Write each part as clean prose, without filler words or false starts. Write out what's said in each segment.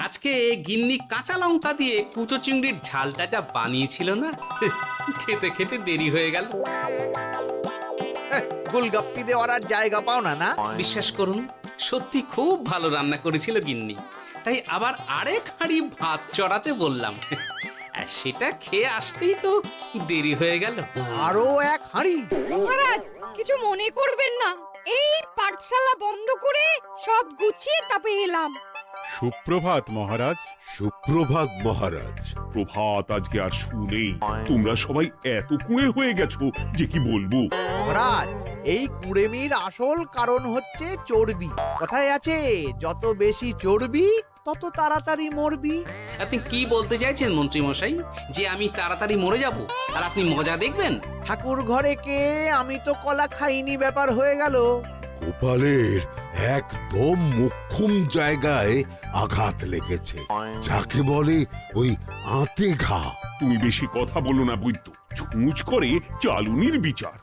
আজকে গিন্নি কাঁচা লঙ্কা দিয়ে কুচো চিংড়ির ঝালটা যা বানিয়েছিল না, খেতে খেতে দেরি হয়ে গেল। গোলগাপ্পি দেওয়ার আর জায়গা পাও না না? বিশ্বাস করুন, সত্যি খুব ভালো রান্না করেছিল গিন্নি। তাই আবার আরেক হাঁড়ি ভাত চড়াতে বললাম। আর সেটা খেয়ে আসতেই তো দেরি হয়ে গেল। আরো এক হাঁড়ি? মহারাজ কিছু মনে করবেন না, এই পাঠশালা বন্ধ করে সব গুছিয়ে তবে এলাম। সুপ্রভাত মহারাজ। সুপ্রভাত মহারাজ। প্রভাত আজকে আর শুনেই। তোমরা সবাই এত কুঁড়ে হয়ে গেছো যে কি বলবো। মহারাজ, এই কুড়েমির আসল কারণ হচ্ছে চর্বি। কথায় আছে, যত বেশি চর্বি তত তাড়াতাড়ি মরবি। আপনি কি বলতে চাইছেন মন্ত্রী মশাই, যে আমি তাড়াতাড়ি মরে যাব আর আপনি মজা দেখবেন? ঠাকুর ঘরে কে, আমি তো কলা খাইনি ব্যাপার হয়ে গেল। গোপালের একদম মোক্ষম জায়গায় আঘাত লেগেছে, যাকে বলে ওই আঁতে ঘা। তুমি বেশি কথা বলো না বৈদ্য, ছুঁচ করে চালুনির বিচার।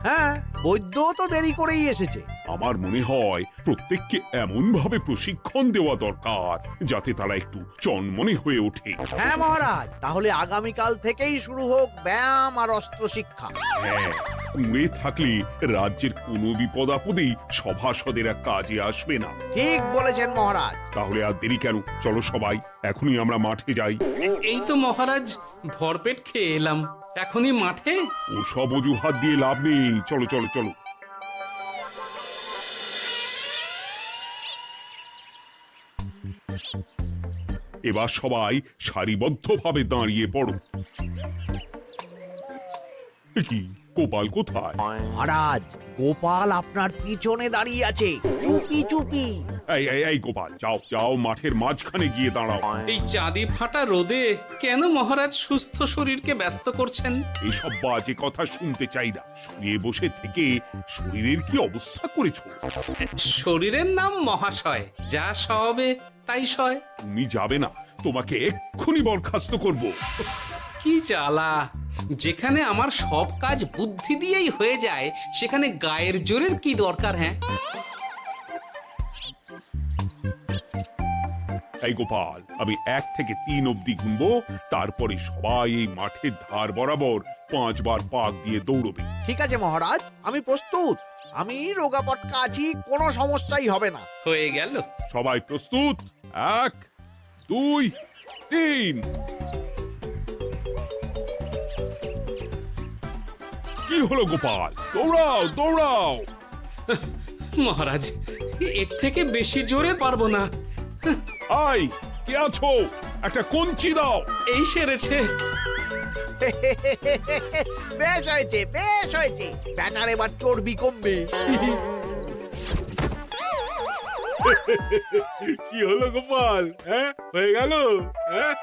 হ্যাঁ, বৈদ্য তো দেরি করেই এসেছে। আমার মনে হয় প্রত্যেককে এমন ভাবে প্রশিক্ষণ দেওয়া দরকার যাতে তারা একটু চনমনে হয়ে ওঠে। হ্যাঁ মহারাজ, তাহলে আগামীকাল থেকেই শুরু হোক ব্যায়াম আর অস্ত্র শিক্ষা। হ্যাঁ, কুঁড়ে থাকলে রাজ্যের কোনো বিপদ আপদেই সভাসদেরা কাজে আসবে না। ঠিক বলেছেন মহারাজ। তাহলে আর দেরি কেন, চলো সবাই এখনই আমরা মাঠে যাই। এই তো মহারাজ ভরপেট খেয়ে এলাম, এখনই মাঠে? ও সব অজুহাত দিয়ে লাভ নেই, চলো চলো চলো। এবার সবাই সারিবদ্ধভাবে দাঁড়িয়ে পড়ো। এ কি, গোপাল কোথায়? মহারাজ, গোপাল আপনার পিছনে দাঁড়িয়ে আছে, চুপি চুপি। এই এই এই গোপাল, যাও যাও, মাঠের মাঝখানে গিয়ে দাঁড়াও। এই চাঁদি ফাটা রোদে কেন মহারাজ সুস্থ শরীরকে ব্যস্ত করছেন? এইসব বাজে কথা শুনতে চাই না। শুয়ে বসে থেকে শরীরের কি অবস্থা করেছো? শরীরের নাম মহাশয়, যা সবে তাই সয়। তুমি যাবে না, তোমাকে এক্ষুনি বরখাস্ত করব। উফ, কি জ্বালা! যেখানে আমার সব কাজ বুদ্ধি দিয়েই হয়ে যায়, সেখানে গায়ের জোরের কি দরকার? হ্যাঁ, এই গোপাল, আমি 1 থেকে 3 অব্দি গুনবো, তারপরে সবাই এই মাঠের ধার বরাবর 5 বার পাক দিয়ে দৌড়বে। ঠিক আছে মহারাজ, আমি প্রস্তুত। আমি রোগা পটকা আছি, কোনো সমস্যাই হবে না। হয়ে গেল। সবাই প্রস্তুত? 1 2 3। কি হলো গোপাল, দৌড়াও দৌড়াও। মহারাজ, এর থেকে বেশি জোরে পারবো না। আই, কে আছো? একটা কঞ্চি দাও। এই সেরেছে। বেশ হয়েছে, বেশ হয়েছে। ব্যাটার এবার চর্বি কমবে। কি হলো গোপাল, হ্যাঁ হয়ে গেল? হ্যাঁ?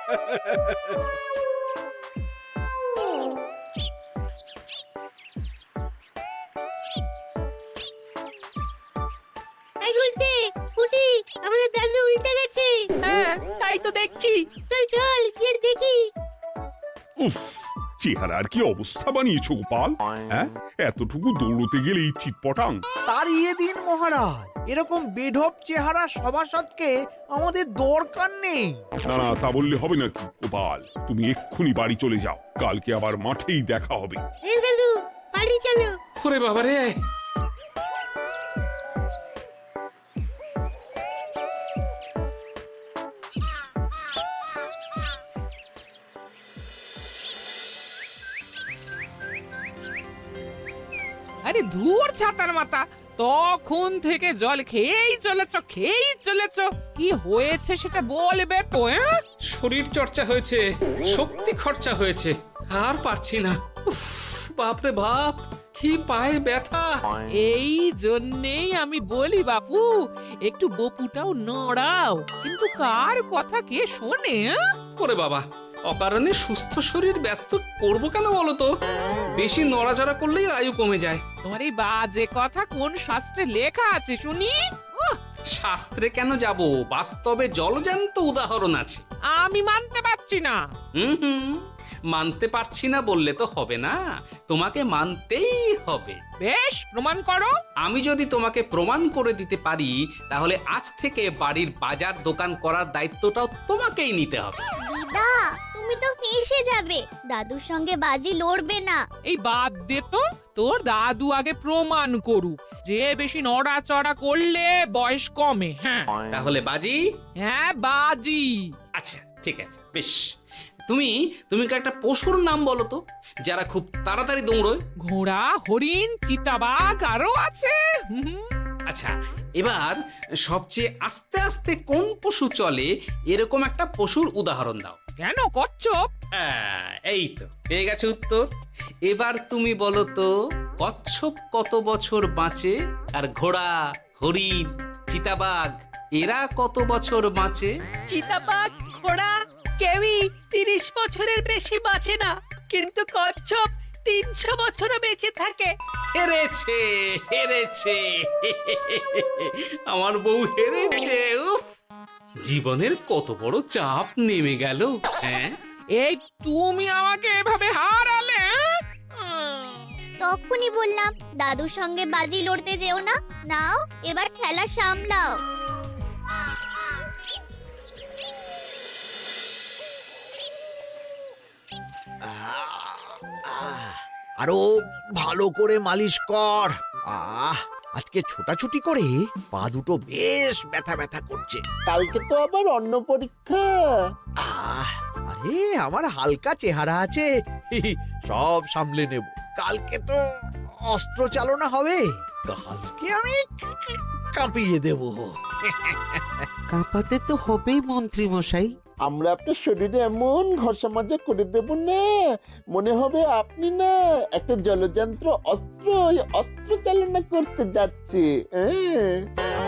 এই গুলটে, উঠি, আমাদের দাদু উল্টে গেছে। হ্যাঁ, তাই তো দেখছি। চল চল গিয়ে দেখি। উফ, চেহারার কি অবস্থা বানিয়েছো গোপাল, হ্যাঁ? এতটুকু দৌড়তে গেলেই চিটপটাং। তাড়িয়ে দিন মহারাজ, এরকম বেঢপ চেহারা সভাসদকে আমাদের দরকার নেই। না না, তা বললে হবে নাকি গোপাল? তুমি এক্ষুনি বাড়ি চলে যাও, কালকে আবার মাঠেই দেখা হবে। এই দাদু, বাড়ি চলো। ওরে বাবারে! আরে ধুর ছাতার মাথা, তখন থেকে জল খেয়েই চলেছ। কি হয়েছে সেটা বলবে তো? শরীর চর্চা হয়েছে, শক্তি খরচা হয়েছে, আর পারছি না। উফ, বাপরে বাপ, কি পায়ে ব্যথা! এই জন্যেই আমি বলি বাপু, একটু বপুটাও নড়াও, কিন্তু কার কথা কে শোনে? ওরে বাবা, অকারণে সুস্থ শরীর ব্যস্ত করবো কেন বলো তো? বেশি নড়াচড়া করলেই আয়ু কমে যায়। তোমার এই বাজে কথা কোন শাস্ত্রে লেখা আছে শুনি? শাস্ত্রে কেন যাব, বাস্তবে জলজ্যান্ত উদাহরণ আছে। আমি মানতে পারছি না। হুম, মানতে পারছি না বললে তো হবে না, তোমাকে মানতেই হবে। বেশ, প্রমাণ করো। আমি যদি তোমাকে প্রমাণ করে দিতে পারি, তাহলে আজ থেকে বাড়ির বাজার দোকান করার দায়িত্বটাও তোমাকেই নিতে হবে। দিদা তুমি তো ফেঁসে যাবে, দাদুর সঙ্গে বাজি লড়বে না। এই বাদ দে তো, তোর দাদু আগে প্রমাণ করুক যে বেশি নড়াচড়া করলে বয়স কমে। হ্যাঁ তাহলে বাজি। হ্যাঁ বাজি। আচ্ছা ঠিক আছে, বেশ। তুমি তুমি একটা পশুর নাম বলো তো, যারা খুব তাড়াতাড়ি দৌড়য়। ঘোড়া, হরিণ, চিতাবাঘ আরো আছে। আচ্ছা, এবার সবচেয়ে আস্তে আস্তে কোন পশু চলে, এরকম একটা পশুর উদাহরণ দাও। কেন কচ্ছপ? এই তো পেয়ে গেছে উত্তর। এবার তুমি বলো তো, কচ্ছপ কত বছর বাঁচে, আর ঘোড়া, হরিণ, চিতাবাঘ এরা কত বছর বাঁচে? চিতাবাঘ, ঘোড়া কেউই 30 বছরের বেশি বাঁচে না, কিন্তু কচ্ছপ 300 বছরও বেঁচে থাকে। হেরেছে, হেরেছে, আমার বউ হেরেছে। উফ, জীবনের কত বড় চাপ নেমে গেল। হ্যাঁ, এই তুমি আমাকে এভাবে হারালে। তখনই বললাম দাদুর সঙ্গে বাজি লড়তে যেও না। নাও এবার খেলা সামলাও। আরো ভালো করে মালিশ কর। আজকে ছোটাছুটি করে পা দুটো বেশ ব্যথা ব্যথা করছে। কালকে তো আবার অন্য পরীক্ষা। আরে আমার হালকা চেহারা আছে, সব সামলে নেব। কালকে তো অস্ত্র চালনা হবে, কালকে আমি কাঁপিয়ে দেব। কাঁপাতে তো হবেই মন্ত্রী মশাই। আমরা আপনার শরীরে এমন ঘষা মাজা করে দেব না, মনে হবে আপনি না একটা জলযন্ত্র অস্ত্র, অস্ত্র চালনা করতে যাচ্ছে।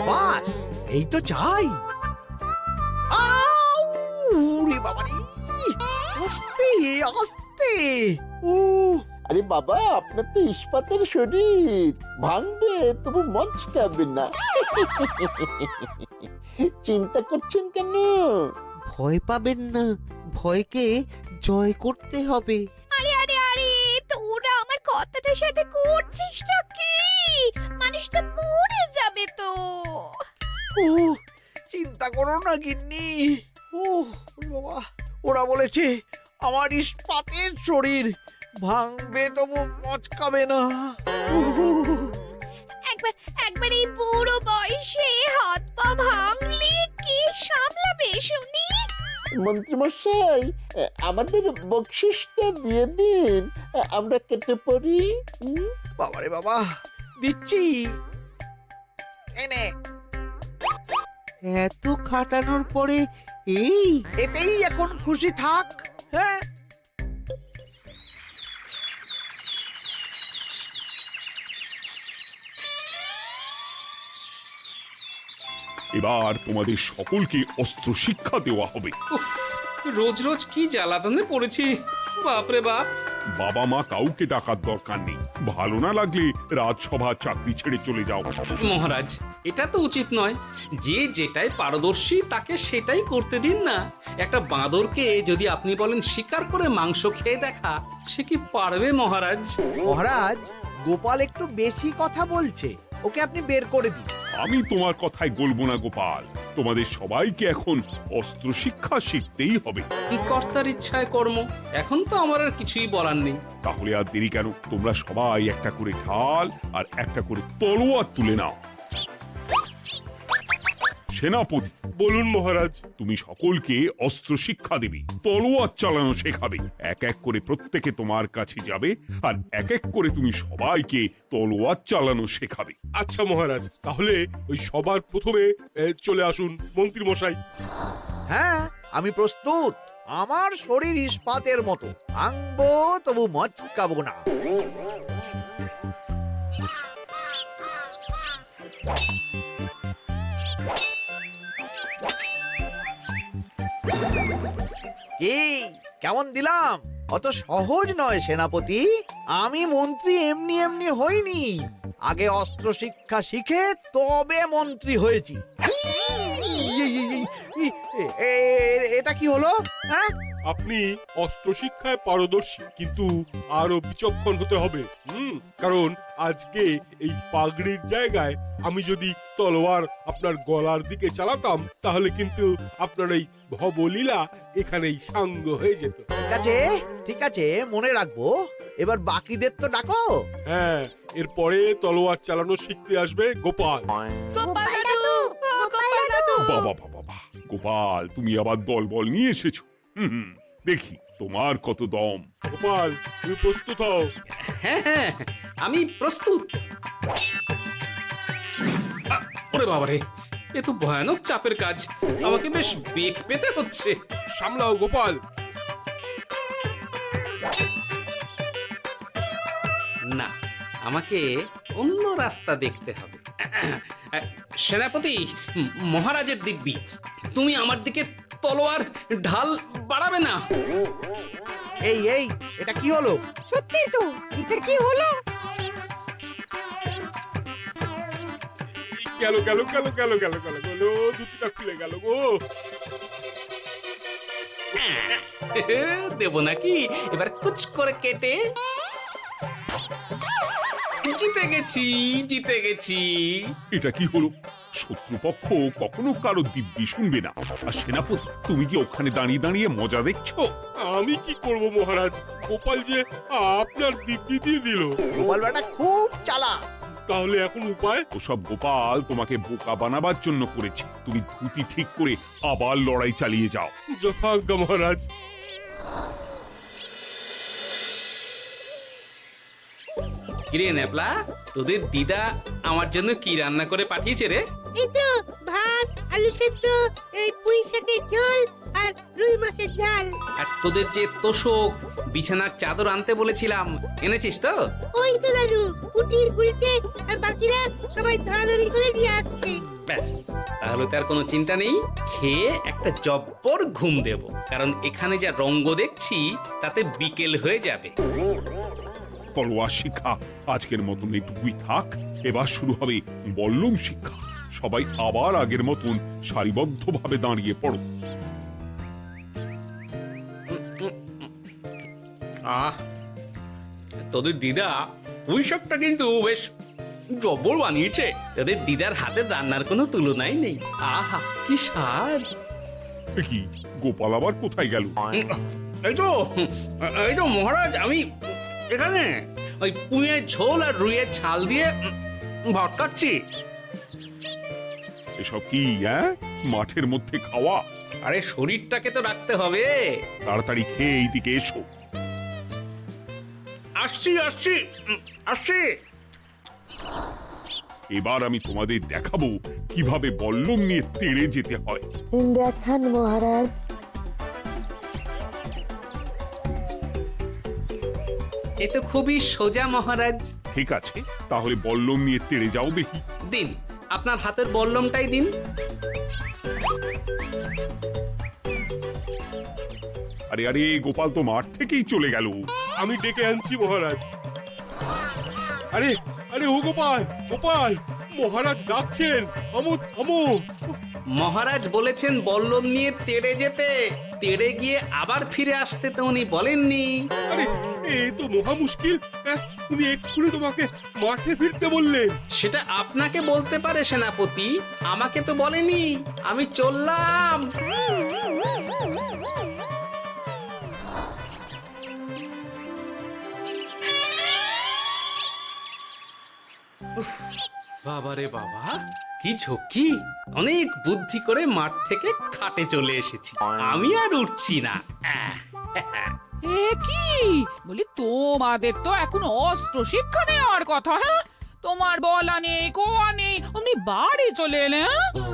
বাস এই তো চাই। ওরে বাবারে, আস্তে আস্তে। আরে বাবা, আপনার তো ইস্পাতের শরীর, ভাঙবে তবু মচকাবে না। চিন্তা করছেন কেন? ভয় পাবেন না, ভয়কে জয় করতে হবে। আরে আরে আরে, তোরা আমার কথাটার সাথে করছিসটা কি? মানুষটা মরে যাবে তো। চিন্তা করো না গিন্নি। বাবা, ওরা বলেছে আমার ইস্পাতের শরীর, ভাঙবে তবু মচকাবে না। একবার এই বুড়ো বয়সে হাত পা ভাঙলে কি সামলাবে শুনি? মন্ত্রী মশাই, আমাদের বকশিসটা দিয়ে দিন, আমরা কেটে পড়ি। বাবারে বাবা, দিচ্ছি। এনে এত খাটানোর পরে এতেই এখন খুশি থাক। হ্যাঁ, এবার তোমাদের সকলকে অস্ত্র শিক্ষা দেওয়া হবে। উফ, রোজ রোজ কি জ্বালাতনে পড়েছি, বাপরে বাপ। বাবা মা কাউকে ডাকার দরকার নেই, ভালো না লাগলে রাজসভা চাকরি ছেড়ে চলে যাও। মহারাজ, এটা তো উচিত নয়। যে যেটাই পারদর্শী তাকে সেটাই করতে দিন না। একটা বাঁদরকে যদি আপনি বলেন শিকার করে মাংস খেয়ে দেখা, সে কি পারবে মহারাজ? মহারাজ, গোপাল একটু বেশি কথা বলছে, ওকে আপনি বের করে দিন। আমি তোমার কথায় গলবো না গোপাল, তোমাদের সবাইকে এখন অস্ত্র শিক্ষা শিখতেই হবে। কর্তার ইচ্ছায় কর্ম, এখন তো আমার আর কিছুই বলার নেই। তাহলে আর দেরি কেন, তোমরা সবাই একটা করে ঢাল আর একটা করে তলোয়ার তুলে নাও। সেনাপতি, বলুন মহারাজ। তুমি সকলকে অস্ত্র শিক্ষা দেবে, তলোয়ার চালানো শেখাবে। এক এক করে প্রত্যেকে তোমার কাছে যাবে আর এক এক করে তুমি সবাইকে তলোয়ার চালানো শেখাবে। আচ্ছা মহারাজ, তাহলে ওই সবার প্রথমে চলে আসুন মন্ত্রী মশাই। হ্যাঁ, আমি প্রস্তুত। আমার শরীর ইস্পাতের মতো, ভাঙবো তবু মচকাবো না। কি কেমন দিলাম? অত সহজ নয় সেনাপতি। আমি মন্ত্রী এমনি এমনি হইনি, আগে অস্ত্র শিক্ষা শিখে তবে মন্ত্রী হয়েছি। এটা কি হলো? হ্যাঁ, আপনি অস্ত্র শিক্ষায় পারদর্শী, কিন্তু আরো বিচক্ষণ হতে হবে। কারণ আজকে এই পাগড়ির জায়গায় আমি যদি তলোয়ার আপনার গলার দিকে চালাতাম, তাহলে কিন্তু আপনার এই ভবলীলা এখানেই সাঙ্গ হয়ে যেত। ঠিক আছে, মনে রাখবো। এবার বাকিদের তো ডাকো। হ্যাঁ, এরপরে তলোয়ার চালানো শিখতে আসবে গোপাল। গোপাল দাদু, গোপাল দাদু। বাবা বাবা বাবা, গোপাল তুমি আবার দল বল নিয়ে এসেছো। দেখি তোমার কত দম। গোপাল, তুমি প্রস্তুত হও। হ্যাঁ হ্যাঁ, আমি প্রস্তুত। ওরে বাবারে, এ তো ভয়ানক চাপের কাজ। আমাকে বেশ বেগ পেতে হচ্ছে। সামলাও গোপাল। না, আমাকে অন্য রাস্তা দেখতে হবে। সেনাপতি, মহারাজের দিব্যি, তুমি আমার দিকে তলোয়ার ঢাল বাড়াবে না। এই এটা কি হলো? সত্যি তো, এটা কি হলো? গেল গেল গেল গেল গেল গেল গেল, দুটিটা খুলে গেল গো। দেব নাকি এবার কুচ করে কেটে? জিতে গেছি, জিতে গেছি। এটা কি হলো? শত্রুপক্ষ কখনো কারো দিব্যি শুনবে না। আর সেনাপতি, তুমি কি ওখানে দাঁড়িয়ে দাঁড়িয়ে মজা দেখছো? আমি কি করব মহারাজ, গোপাল যে আপনার দিব্যি দিয়ে দিল। গোপাল বেটা খুব চালাক। তাহলে এখন উপায়? ওসব গোপাল তোমাকে বোকা বানাবার জন্য করেছে। তুমি ধুতি ঠিক করে আবার লড়াই চালিয়ে যাও। যথাজ্ঞা মহারাজ। কিরে ন্যাপলা, তোদের দিদা আমার জন্য কি রান্না করে পাঠিয়েছে রে? এই তো ভাত, আলু সেদ্ধ, এই পুঁই শাকের ঝোল আর রুই মাছের ঝাল। আর তোদের যে তোষক, বিছানার চাদর আনতে বলেছিলাম, এনেছিস তো? ওই তো দাদু, কুটির গুলটে আর বাকিরা সবাই ধরাধরি করে নিয়ে আসছে। ব্যাস, তাহলে তার কোনো চিন্তা নেই। খেয়ে একটা জব্বর ঘুম দেব, কারণ এখানে যা রঙ্গ দেখছি তাতে বিকেল হয়ে যাবে। তলোয়ার শিক্ষা আজকের মতন এটুকুই থাক। এবার শুরু হবে বল্লম শিক্ষা। সবাই আবার আগের মতন সারিবদ্ধভাবে দাঁড়িয়ে পড়ো। আহ, তোদের দিদা পুঁই শাকটা কিন্তু বেশ জব্বর বানিয়েছে। তোদের দিদার হাতের রান্নার কোনো তুলনাই নেই। আহা, কি স্বাদ! এ কি, গোপাল আবার কোথায় গেল? এই তো মহারাজ, আমি এখানে ওই পুঁইয়ের ঝোল আর রুইয়ের ছাল দিয়ে ভাত খাচ্ছি। এসব কি মাঠের মধ্যে খাওয়া? আরে শরীরটাকে তো রাখতে হবে। তাড়াতাড়ি খেয়ে এইদিকে এসো। আসছি আসছি আসছি। এবার আমি তোমাদের দেখাবো কিভাবে বল্লম নিয়ে তেড়ে যেতে হয়। দেখান মহারাজ। এ তো খুবই সোজা মহারাজ। ঠিক আছে, তাহলে বল্লম নিয়ে তেড়ে যাও দেখি। দিন, আপনার হাতের বল্লমটাই দিন। আরে আরে, গোপাল তো মাঠ থেকেই চলে গেল। আমি ডেকে আনছি মহারাজ। আরে আরে, ও গোপাল, গোপাল, মহারাজ ডাকছেন, থামো থামো। মহারাজ বলেছেন বল্লম নিয়ে তেড়ে যেতে। তেড়ে গিয়ে আবার ফিরে আসতে তো উনি বলেননি। আরে, এ তো মহা মুশকিল। উনি এক্ষুনি তোমাকে মাঠে ফিরতে বললেন। সেটা আপনাকে বলতে পারে সেনাপতি, আমাকে তো বলেনি। আমি চললাম। বাবারে বাবা, কি ঝক্কি! অনেক বুদ্ধি করে মাঠ থেকে খাটে চলে এসেছি। আমি আর উঠছি না। এ কি বলি, তোমাদের তো এখন অস্ত্র শিক্ষা নেওয়ার কথা। হ্যাঁ, তোমার বলা নেই, কোয়া নেই, অমনি বাড়ি চলে এলে।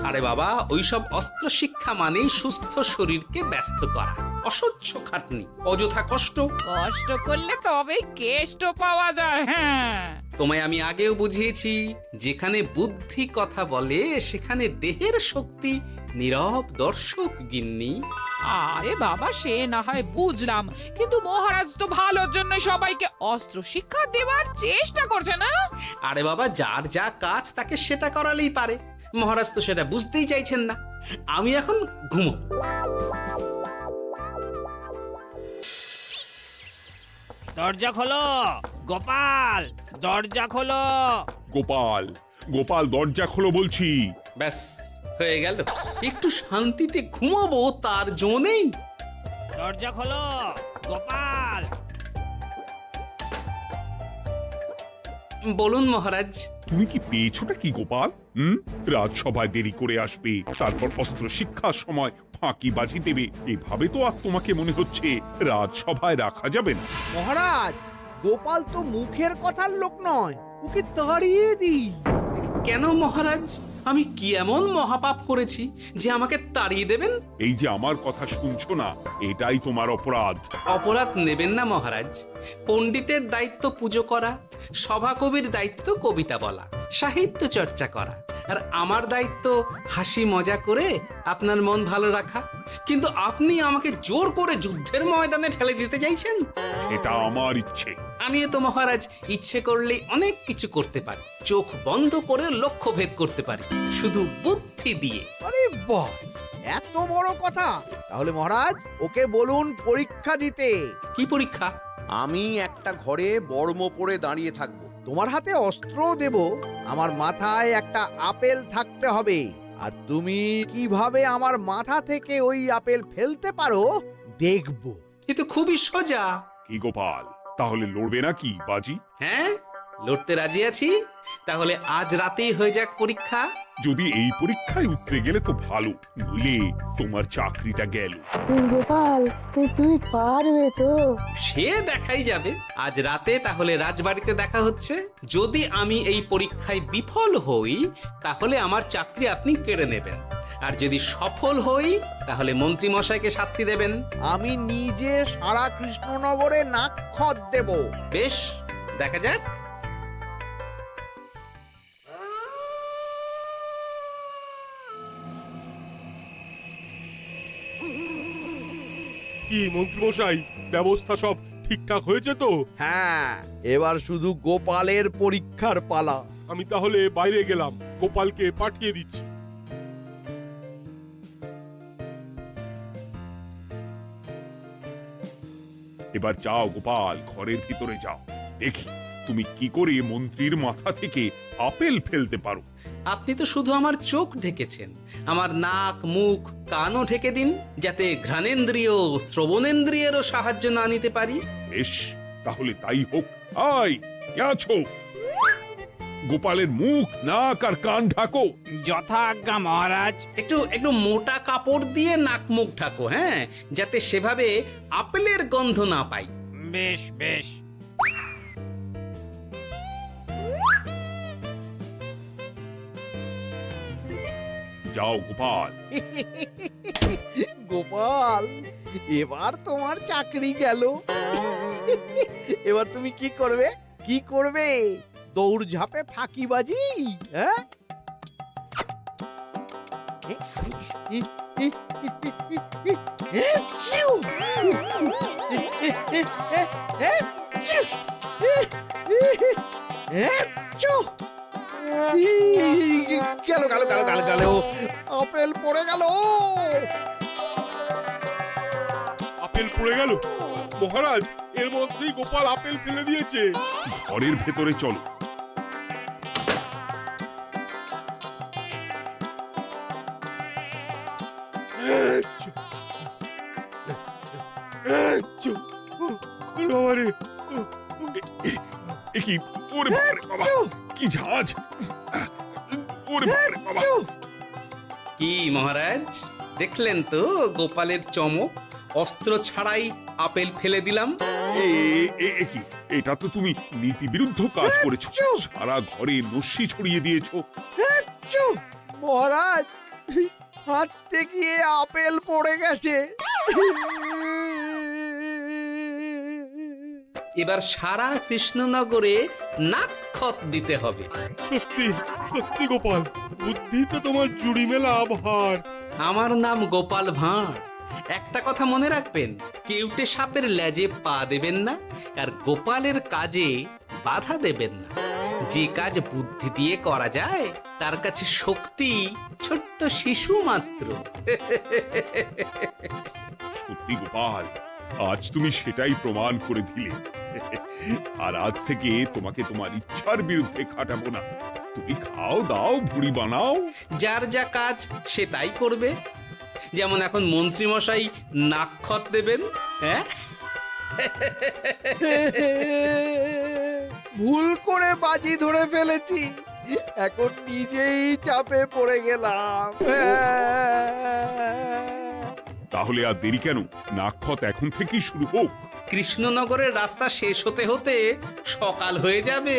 আরে বাবা, ওইসব অস্ত্র শিক্ষা মানেই সুস্থ শরীরকে ব্যস্ত করা। অসহ্য খাটনি, অযথা কষ্ট। কষ্ট করলে তবেই কেষ্ট পাওয়া যায়। হ্যাঁ, তোমায় আমি আগেও বুঝিয়েছি, যেখানে বুদ্ধি কথা বলে সেখানে দেহের শক্তি নীরব দর্শক গিন্নি। আরে বাবা, সে না হয় বুঝলাম, কিন্তু মহারাজ তো ভালোর জন্য সবাইকে অস্ত্র শিক্ষা দেওয়ার চেষ্টা করছে না? আরে বাবা, যার যা কাজ তাকে সেটা করালেই পারে। মহারাজ তো সেটা বুঝতেই চাইছেন না। আমি এখন ঘুমো। দরজা খোলো গোপাল, দরজা খোলো। গোপাল, গোপাল দরজা খোলো বলছি। ব্যাস হয়ে গেল। একটু শান্তিতে ঘুমাবো তার জো নেই। দরজা খোলো গোপাল। বলুন মহারাজ। তুমি কি পেয়েছোটা কি গোপাল? রাজসভায় দেরি করে আসবে, তারপর অস্ত্র শিক্ষার সময় ফাঁকিবাজি দেবে, এভাবে তো আর তোমাকে মনে হচ্ছে রাজসভায় রাখা যাবে না। মহারাজ, গোপাল তো মুখের কথার লোক নয়, ওকে তাড়িয়ে দিই। কেন মহারাজ? আমি কি এমন মহাপাপ করেছি যে আমাকে তাড়িয়ে দেবেন? এই যে আমার কথা শুনছো না, এটাই তোমার অপরাধ। অপরাধ নেবেন না মহারাজ। পণ্ডিতের দায়িত্ব পুজো করা, সভাকবির দায়িত্ব কবিতা বলা, সাহিত্য চর্চা করা, আর আমার দায়িত্ব হাসি মজা করে আপনার মন ভালো রাখা। কিন্তু আপনি আমাকে জোর করে যুদ্ধের ময়দানে ঠেলে দিতে চাইছেন। এটা আমার ইচ্ছে। আমিও তো মহারাজ ইচ্ছে করলেই অনেক কিছু করতে পারি। চোখ বন্ধ করে লক্ষ্য ভেদ করতে পারি, শুধু বুদ্ধি দিয়ে। আরে বাহ, এত বড় কথা! তাহলে মহারাজ, ওকে বলুন পরীক্ষা দিতে। কি পরীক্ষা? আমি একটা ঘরে বর্ম পরে দাঁড়িয়ে থাকবো। তোমার হাতে অস্ত্র দেব, আমার মাথায় একটা আপেল থাকতে হবে, আর তুমি কিভাবে আমার মাথা থেকে ওই আপেল ফেলতে পারো দেখব। এ তো খুবই সোজা। কি গোপাল, তাহলে লড়বে নাকি বাজি? হ্যাঁ, লড়তে রাজি আছি। তাহলে আজ রাতেই হয়ে যাক পরীক্ষা। যদি এই পরীক্ষায় উতরে গেলে তো ভালো, নইলে তোমার চাকরিটা গেল। গোপাল, তুমি পারবে তো? সে দেখাই যাবে। আজ রাতে তাহলে রাজবাড়িতে দেখা হচ্ছে। যদি আমি এই পরীক্ষায় বিফল হই, তাহলে আমার চাকরি আপনি কেড়ে নেবেন। আর যদি সফল হই, তাহলে মন্ত্রী মশাইকে শাস্তি দেবেন। আমি নিজে সারা কৃষ্ণনগরে নাক্ষত দেব। বেশ, দেখা যাক। কি মন্ত্রীমশাই, ব্যবস্থা সব ঠিকঠাক হয়েছে তো? হ্যাঁ, এবার শুধু গোপালের পরীক্ষার পালা। আমি তাহলে বাইরে গেলাম, গোপালকে পাঠিয়ে দিচ্ছি। এবার যাও গোপাল, ঘরের ভিতরে যাও, দেখি তুমি কি করে মন্ত্রীর মাথা থেকে আপেল ফেলতে পারো। আপনি তো শুধু আমার চোখ ঢেকেছেন, আমার নাক, মুখ, কানও ঢেকে দিন, যাতে ঘ্রাণেন্দ্রিয়, শ্রবণেন্দ্রিয়েরও সাহায্য না নিতে পারি। বেশ, তাহলে তাই হোক। আয়, কে আছো? গোপালের মুখ, নাক আর কান ঢাকো। যথাজ্ঞা মহারাজ। একটু একটু মোটা কাপড় দিয়ে নাক মুখ ঢাকো, হ্যাঁ, যাতে সেভাবে আপেলের গন্ধ না পাই। বেশ বেশ। যাও গোপাল। গোপাল, এবার তোমার চাকরি গেল। এবার তুমি কি করবে? কি করবে? দৌড় ঝাঁপে ফাঁকিবাজি? হ্যাঁ? গেল গেল গেল গেল গেল, আপেল পড়ে গেল। আপেল পড়ে গেল? মহারাজ, এর মধ্যেই গোপাল আপেল ফেলে দিয়েছে। ঘরের ভেতরে চলো। কি ওরে বাবারে বাবা, কি ঝাঁজ! ওরে বাবারে বাবা। কি মহারাজ, দেখলেন তো গোপালের চমক? অস্ত্র ছাড়াই আপেল ফেলে দিলাম। কি, এটা তো তুমি নীতি বিরুদ্ধ কাজ করেছো। সারা ঘরে নস্যি ছড়িয়ে দিয়েছো। মহারাজ, হাতে গিয়ে আপেল পড়ে গেছে। এবার সারা কৃষ্ণনগরে নাক্ষত দিতে হবে। সত্যি সত্যি গোপাল, বুদ্ধিতে তোমার জুড়ি মেলা ভার। আমার নাম গোপাল ভাঁড়। একটা কথা মনে রাখবেন, কেউটে সাপের লেজে পা দেবেন না, আর গোপালের কাজে বাধা দেবেন না। যে কাজ বুদ্ধি দিয়ে করা যায় তার কাছে শক্তি ছোট্ট শিশু মাত্র। সত্যি গোপাল, আজ তুমি সেটাই প্রমাণ করে দিলে। আর আজ থেকে তোমাকে তোমার ইচ্ছার বিরুদ্ধে খাটাবো না। তুমি খাও দাও ভুড়ি বানাও। যার যা কাজ সে তাই করবে। যেমন এখন মন্ত্রী মশাই নাক্ষত দেবেন। হ্যাঁ, ভুল করে বাজি ধরে ফেলেছি, এখন নিজেই চাপে পড়ে গেলাম। তাহলে আর দেরি কেন? নাক্ষত এখন থেকেই শুরু হোক। কৃষ্ণনগরের রাস্তা শেষ হতে হতে সকাল হয়ে যাবে।